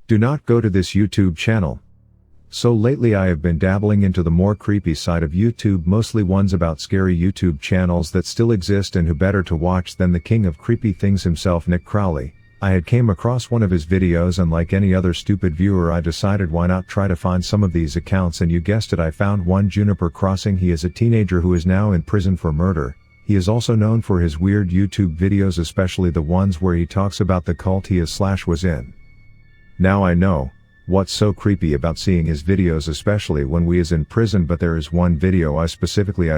Do not go to this YouTube channel. So lately I have been dabbling into the more creepy side of YouTube, mostly ones about scary YouTube channels that still exist and who better to watch than the king of creepy things himself, Nick Crowley. I had came across one of his videos, and like any other stupid viewer I decided why not try to find some of these accounts, and you guessed it, I found one. Juniper Crossing. He is a teenager who is now in prison for murder. He is also known for his weird YouTube videos, especially the ones where he talks about the cult he is/was in. Now I know what's so creepy about seeing his videos, especially when we is in prison, but there is one video I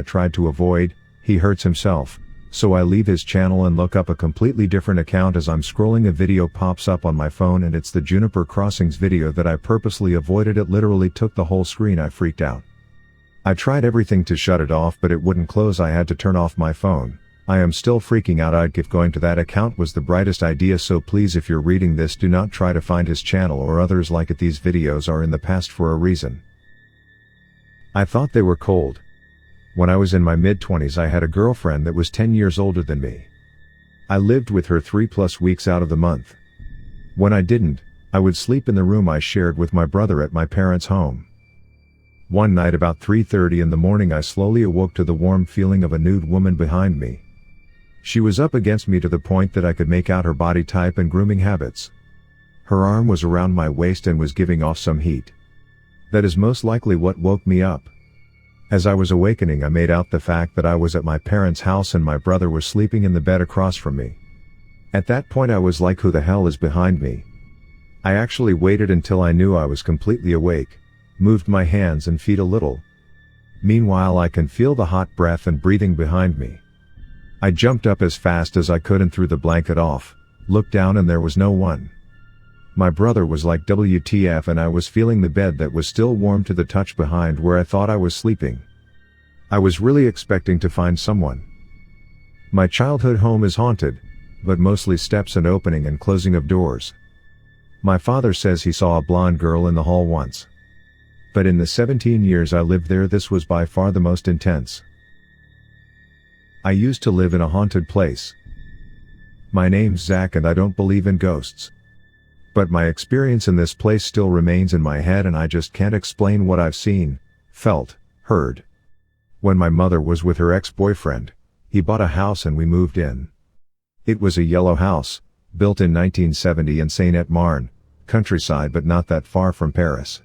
tried to avoid. He hurts himself, so I leave his channel and look up a completely different account. As I'm scrolling, a video pops up on my phone and it's the Juniper Crossings video that I purposely avoided. It literally took the whole screen. I freaked out. I tried everything to shut it off, but it wouldn't close. I had to turn off my phone. I am still freaking out. If going to that account was the brightest idea, so please, if you're reading this, do not try to find his channel or others like it. These videos are in the past for a reason. I thought they were cold. When I was in my mid-20s, I had a girlfriend that was 10 years older than me. I lived with her 3+ weeks out of the month. When I didn't, I would sleep in the room I shared with my brother at my parents' home. One night about 3:30 in the morning, I slowly awoke to the warm feeling of a nude woman behind me. She was up against me to the point that I could make out her body type and grooming habits. Her arm was around my waist and was giving off some heat. That is most likely what woke me up. As I was awakening, I made out the fact that I was at my parents' house and my brother was sleeping in the bed across from me. At that point I was like, who the hell is behind me? I actually waited until I knew I was completely awake, moved my hands and feet a little. Meanwhile I can feel the hot breath and breathing behind me. I jumped up as fast as I could and threw the blanket off, looked down, and there was no one. My brother was like, WTF, and I was feeling the bed that was still warm to the touch behind where I thought I was sleeping. I was really expecting to find someone. My childhood home is haunted, but mostly steps and opening and closing of doors. My father says he saw a blonde girl in the hall once. But in the 17 years I lived there, this was by far the most intense. I used to live in a haunted place. My name's Zach and I don't believe in ghosts. But my experience in this place still remains in my head, and I just can't explain what I've seen, felt, heard. When my mother was with her ex-boyfriend, he bought a house and we moved in. It was a yellow house, built in 1970 in Saint-Martin, countryside but not that far from Paris.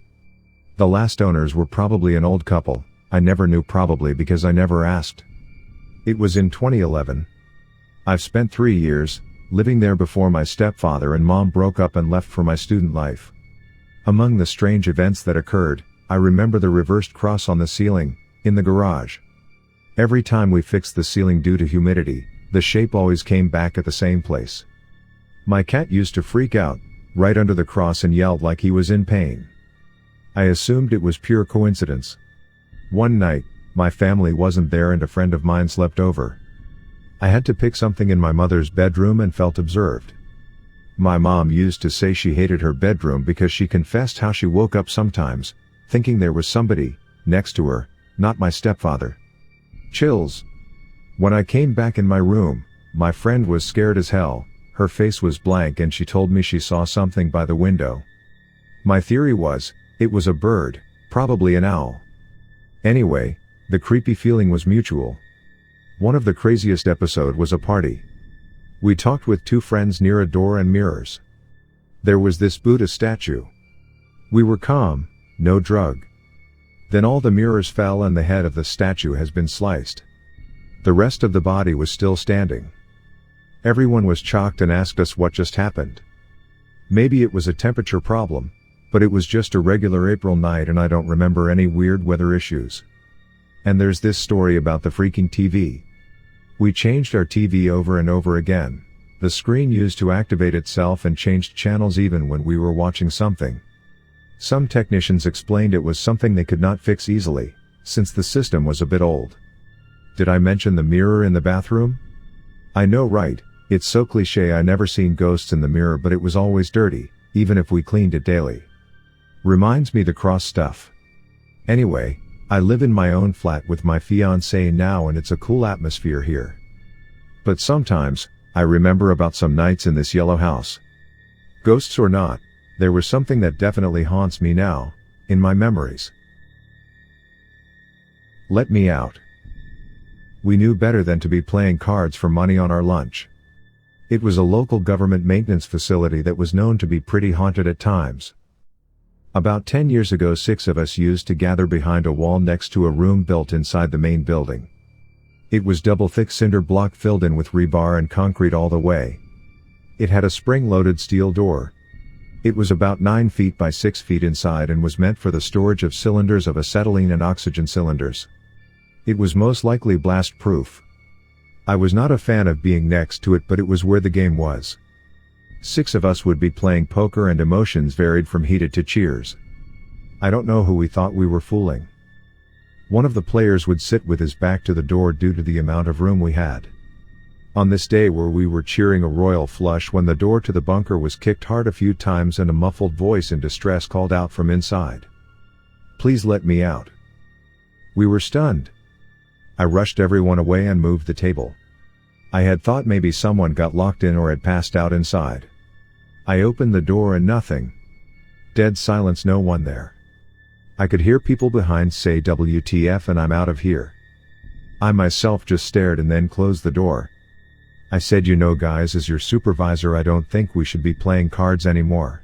The last owners were probably an old couple. I never knew, probably because I never asked. It was in 2011. I've spent 3 years living there before my stepfather and mom broke up and left for my student life. Among the strange events that occurred, I remember the reversed cross on the ceiling, in the garage. Every time we fixed the ceiling due to humidity, the shape always came back at the same place. My cat used to freak out right under the cross and yelled like he was in pain. I assumed it was pure coincidence. One night, my family wasn't there and a friend of mine slept over. I had to pick something in my mother's bedroom and felt observed. My mom used to say she hated her bedroom because she confessed how she woke up sometimes, thinking there was somebody next to her, not my stepfather. Chills. When I came back in my room, my friend was scared as hell. Her face was blank and she told me she saw something by the window. My theory was, it was a bird, probably an owl. Anyway, the creepy feeling was mutual. One of the craziest episode was a party. We talked with 2 friends near a door and mirrors. There was this Buddha statue. We were calm, no drug. Then all the mirrors fell and the head of the statue has been sliced. The rest of the body was still standing. Everyone was shocked and asked us what just happened. Maybe it was a temperature problem, but it was just a regular April night and I don't remember any weird weather issues. And there's this story about the freaking TV. We changed our TV over and over again. The screen used to activate itself and changed channels even when we were watching something. Some technicians explained it was something they could not fix easily, since the system was a bit old. Did I mention the mirror in the bathroom? I know, right? It's so cliche. I never seen ghosts in the mirror, but it was always dirty, even if we cleaned it daily. Reminds me the cross stuff. Anyway, I live in my own flat with my fiancée now and it's a cool atmosphere here. But sometimes, I remember about some nights in this yellow house. Ghosts or not, there was something that definitely haunts me now, in my memories. Let me out. We knew better than to be playing cards for money on our lunch. It was a local government maintenance facility that was known to be pretty haunted at times. About 10 years ago 6 of us used to gather behind a wall next to a room built inside the main building. It was double thick cinder block filled in with rebar and concrete all the way. It had a spring-loaded steel door. It was about 9 feet by 6 feet inside and was meant for the storage of cylinders of acetylene and oxygen cylinders. It was most likely blast-proof. I was not a fan of being next to it, but it was where the game was. 6 of us would be playing poker and emotions varied from heated to cheers. I don't know who we thought we were fooling. One of the players would sit with his back to the door due to the amount of room we had. On this day where we were cheering a royal flush when the door to the bunker was kicked hard a few times and a muffled voice in distress called out from inside. "Please let me out." We were stunned. I rushed everyone away and moved the table. I had thought maybe someone got locked in or had passed out inside. I opened the door and nothing. Dead silence, no one there. I could hear people behind say "WTF" and "I'm out of here." I myself just stared and then closed the door. I said, "You know guys, as your supervisor I don't think we should be playing cards anymore."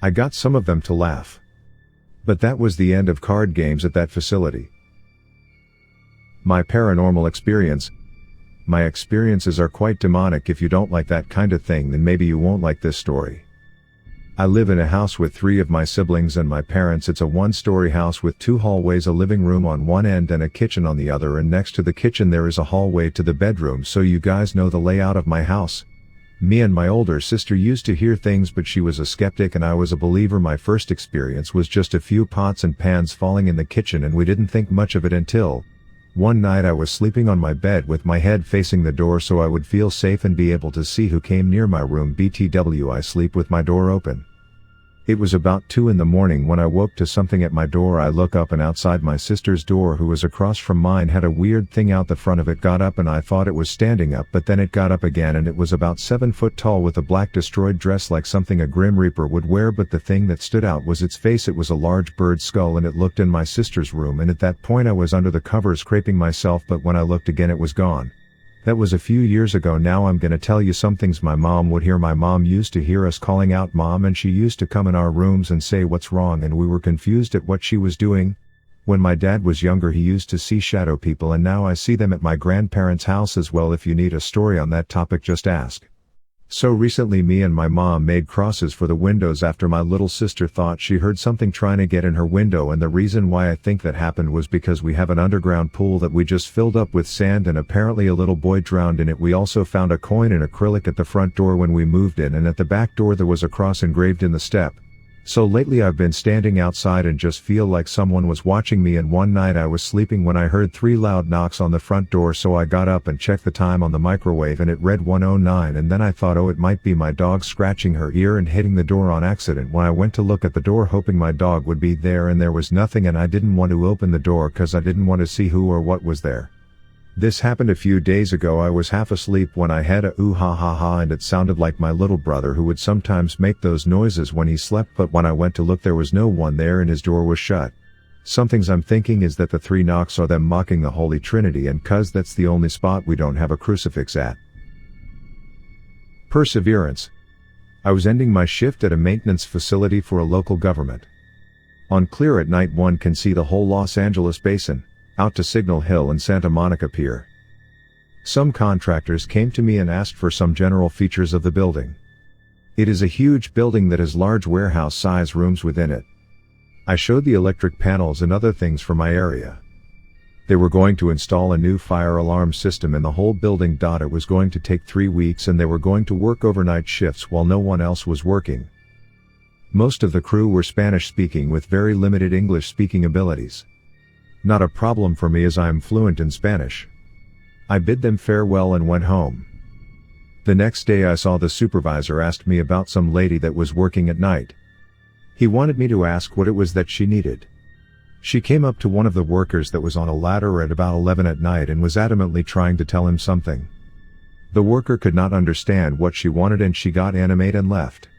I got some of them to laugh. But that was the end of card games at that facility. My paranormal experience. My experiences are quite demonic. If you don't like that kind of thing, then maybe you won't like this story. I live in a house with 3 of my siblings and my parents. It's a 1-story house with 2 hallways, a living room on one end and a kitchen on the other, and next to the kitchen there is a hallway to the bedroom, so you guys know the layout of my house. Me and my older sister used to hear things, but she was a skeptic and I was a believer. My first experience was just a few pots and pans falling in the kitchen, and we didn't think much of it until one night I was sleeping on my bed with my head facing the door so I would feel safe and be able to see who came near my room. BTW, I sleep with my door open. It was about 2 in the morning when I woke to something at my door. I look up and outside my sister's door, who was across from mine, had a weird thing out the front of it. Got up and I thought it was standing up, but then it got up again and it was about 7 foot tall with a black destroyed dress like something a Grim Reaper would wear, but the thing that stood out was its face. It was a large bird skull and it looked in my sister's room, and at that point I was under the covers scraping myself, but when I looked again it was gone. That was a few years ago now. I'm gonna tell you some things my mom would hear. My mom used to hear us calling out "Mom," and she used to come in our rooms and say "What's wrong?" and we were confused at what she was doing. When my dad was younger he used to see shadow people, and now I see them at my grandparents' house as well. If you need a story on that topic, just ask. So recently me and my mom made crosses for the windows after my little sister thought she heard something trying to get in her window, and the reason why I think that happened was because we have an underground pool that we just filled up with sand and apparently a little boy drowned in it. We also found a coin in acrylic at the front door when we moved in, and at the back door there was a cross engraved in the step. So lately I've been standing outside and just feel like someone was watching me, and one night I was sleeping when I heard 3 loud knocks on the front door, so I got up and checked the time on the microwave and it read 1:09, and then I thought, oh, it might be my dog scratching her ear and hitting the door on accident. When I went to look at the door hoping my dog would be there, and there was nothing, and I didn't want to open the door cause I didn't want to see who or what was there. This happened a few days ago. I was half asleep when I had a ooh ha ha ha, and it sounded like my little brother, who would sometimes make those noises when he slept, but when I went to look there was no one there and his door was shut. Some things I'm thinking is that the 3 knocks are them mocking the Holy Trinity, and cuz that's the only spot we don't have a crucifix at. Perseverance. I was ending my shift at a maintenance facility for a local government. On clear at night one can see the whole Los Angeles basin, out to Signal Hill and Santa Monica Pier. Some contractors came to me and asked for some general features of the building. It is a huge building that has large warehouse-size rooms within it. I showed the electric panels and other things for my area. They were going to install a new fire alarm system in the whole building. It was going to take 3 weeks, and they were going to work overnight shifts while no one else was working. Most of the crew were Spanish-speaking with very limited English-speaking abilities. Not a problem for me as I am fluent in Spanish. I bid them farewell and went home. The next day I saw the supervisor asked me about some lady that was working at night. He wanted me to ask what it was that she needed. She came up to one of the workers that was on a ladder at about 11 at night and was adamantly trying to tell him something. The worker could not understand what she wanted and she got animate and left.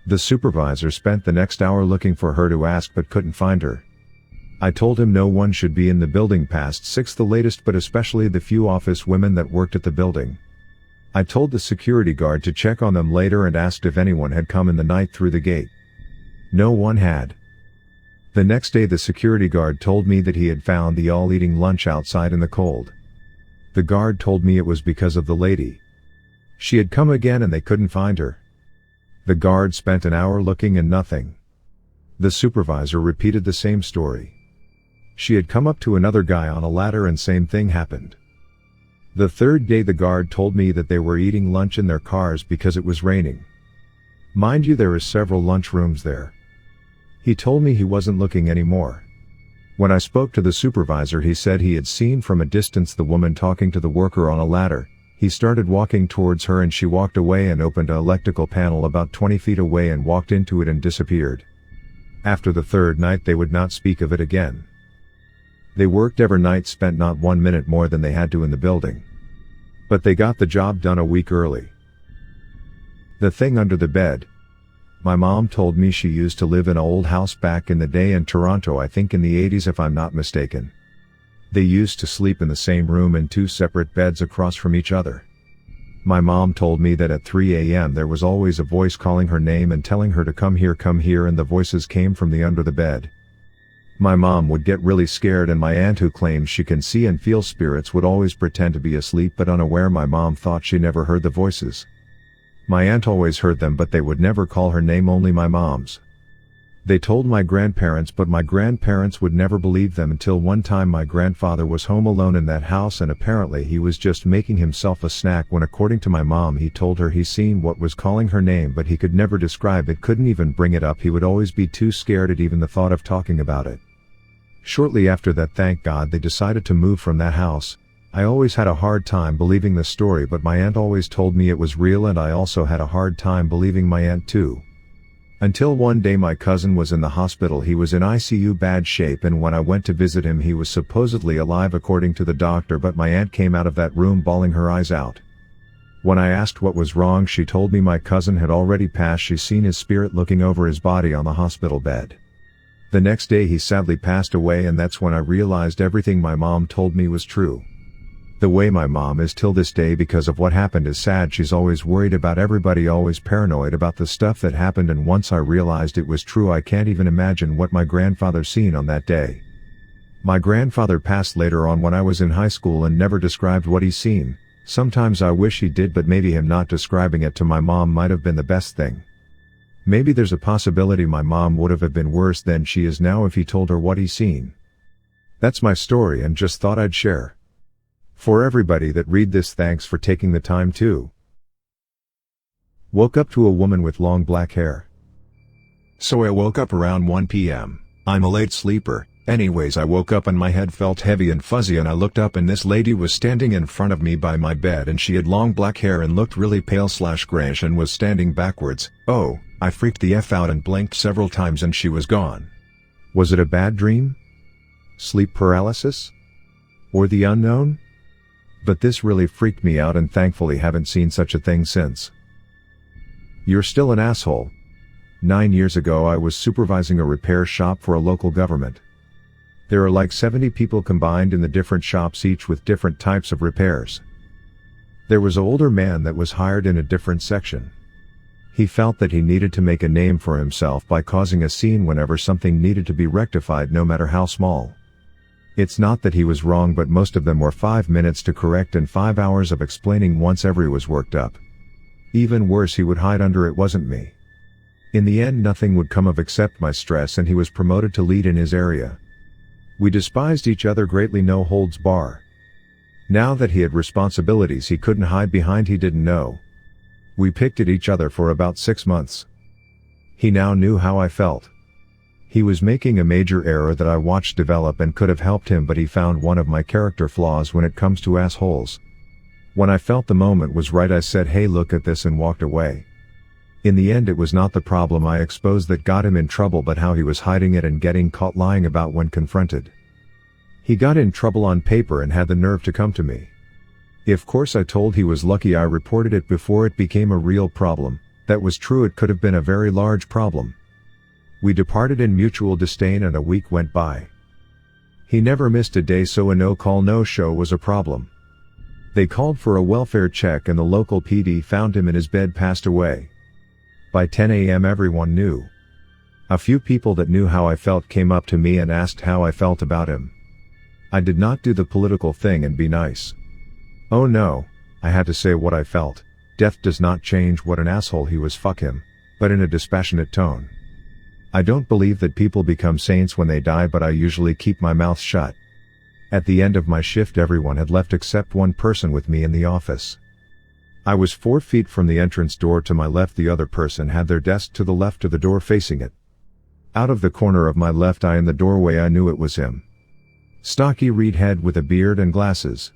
The supervisor spent the next hour looking for her to ask but couldn't find her. I told him no one should be in the building past 6 the latest, but especially the few office women that worked at the building. I told the security guard to check on them later and asked if anyone had come in the night through the gate. No one had. The next day the security guard told me that he had found the all eating lunch outside in the cold. The guard told me it was because of the lady. She had come again and they couldn't find her. The guard spent an hour looking and nothing. The supervisor repeated the same story. She had come up to another guy on a ladder and same thing happened. The third day the guard told me that they were eating lunch in their cars because it was raining. Mind you, there is several lunch rooms there. He told me he wasn't looking anymore. When I spoke to the supervisor, he said he had seen from a distance the woman talking to the worker on a ladder. He started walking towards her and she walked away and opened an electrical panel about 20 feet away and walked into it and disappeared. After the third night they would not speak of it again. They worked every night, spent not 1 minute more than they had to in the building. But they got the job done a week early. The thing under the bed. My mom told me she used to live in an old house back in the day in Toronto, I think in the 80s if I'm not mistaken. They used to sleep in the same room in 2 separate beds across from each other. My mom told me that at 3 a.m. there was always a voice calling her name and telling her to come here, and the voices came from the under the bed. My mom would get really scared, and my aunt, who claims she can see and feel spirits, would always pretend to be asleep but unaware. My mom thought she never heard the voices. My aunt always heard them, but they would never call her name, only my mom's. They told my grandparents, but my grandparents would never believe them until one time my grandfather was home alone in that house, and apparently he was just making himself a snack when, according to my mom, he told her he seen what was calling her name, but he could never describe it, couldn't even bring it up. He would always be too scared at even the thought of talking about it. Shortly after that, thank God, they decided to move from that house. I always had a hard time believing the story, but my aunt always told me it was real, and I also had a hard time believing my aunt too. Until one day my cousin was in the hospital. He was in ICU, bad shape, and when I went to visit him he was supposedly alive according to the doctor, but my aunt came out of that room bawling her eyes out. When I asked what was wrong, she told me my cousin had already passed. She seen his spirit looking over his body on the hospital bed. The next day he sadly passed away, and that's when I realized everything my mom told me was true. The way my mom is till this day because of what happened is sad. She's always worried about everybody, always paranoid about the stuff that happened, and once I realized it was true, I can't even imagine what my grandfather seen on that day. My grandfather passed later on when I was in high school and never described what he seen. Sometimes I wish he did, but maybe him not describing it to my mom might have been the best thing. Maybe there's a possibility my mom would have been worse than she is now if he told her what he seen. That's my story and just thought I'd share. For everybody that read this, thanks for taking the time too. Woke up to a woman with long black hair. So I woke up around 1 p.m. I'm a late sleeper. Anyways, I woke up and my head felt heavy and fuzzy, and I looked up and this lady was standing in front of me by my bed, and she had long black hair and looked really pale/grayish and was standing backwards. Oh, I freaked the F out and blinked several times and she was gone. Was it a bad dream? Sleep paralysis? Or the unknown? But this really freaked me out, and thankfully haven't seen such a thing since. You're still an asshole. 9 years ago I was supervising a repair shop for a local government. There are like 70 people combined in the different shops, each with different types of repairs. There was an older man that was hired in a different section. He felt that he needed to make a name for himself by causing a scene whenever something needed to be rectified, no matter how small. It's not that he was wrong, but most of them were 5 minutes to correct and 5 hours of explaining once every was worked up. Even worse, he would hide under "it wasn't me." In the end, nothing would come of except my stress, and he was promoted to lead in his area. We despised each other greatly, no holds bar. Now that he had responsibilities he couldn't hide behind, he didn't know. We picked at each other for about 6 months. He now knew how I felt. He was making a major error that I watched develop and could have helped him, but he found one of my character flaws when it comes to assholes. When I felt the moment was right, I said, "Hey, look at this," and walked away. In the end, it was not the problem I exposed that got him in trouble, but how he was hiding it and getting caught lying about when confronted. He got in trouble on paper and had the nerve to come to me. Of course I told he was lucky I reported it before it became a real problem. That was true, it could have been a very large problem. We departed in mutual disdain and a week went by. He never missed a day, so a no-call no-show was a problem. They called for a welfare check and the local PD found him in his bed, passed away. By 10 a.m. everyone knew. A few people that knew how I felt came up to me and asked how I felt about him. I did not do the political thing and be nice. Oh no, I had to say what I felt. Death does not change what an asshole he was, fuck him, but in a dispassionate tone. I don't believe that people become saints when they die, but I usually keep my mouth shut. At the end of my shift everyone had left except one person with me in the office. I was 4 feet from the entrance door to my left, the other person had their desk to the left of the door facing it. Out of the corner of my left eye in the doorway I knew it was him. Stocky red head with a beard and glasses.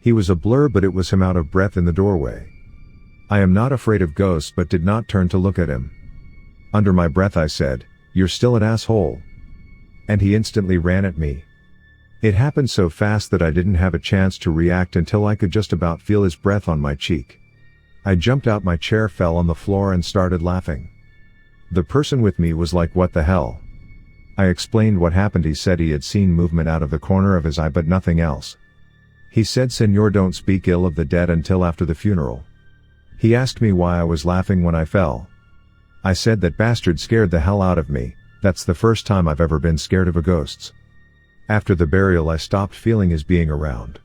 He was a blur, but it was him out of breath in the doorway. I am not afraid of ghosts but did not turn to look at him. Under my breath I said, "You're still an asshole." And he instantly ran at me. It happened so fast that I didn't have a chance to react until I could just about feel his breath on my cheek. I jumped out my chair, fell on the floor and started laughing. The person with me was like, "What the hell?" I explained what happened. He said he had seen movement out of the corner of his eye but nothing else. He said, "Señor, don't speak ill of the dead until after the funeral." He asked me why I was laughing when I fell. I said that bastard scared the hell out of me. That's the first time I've ever been scared of a ghosts. After the burial I stopped feeling his being around.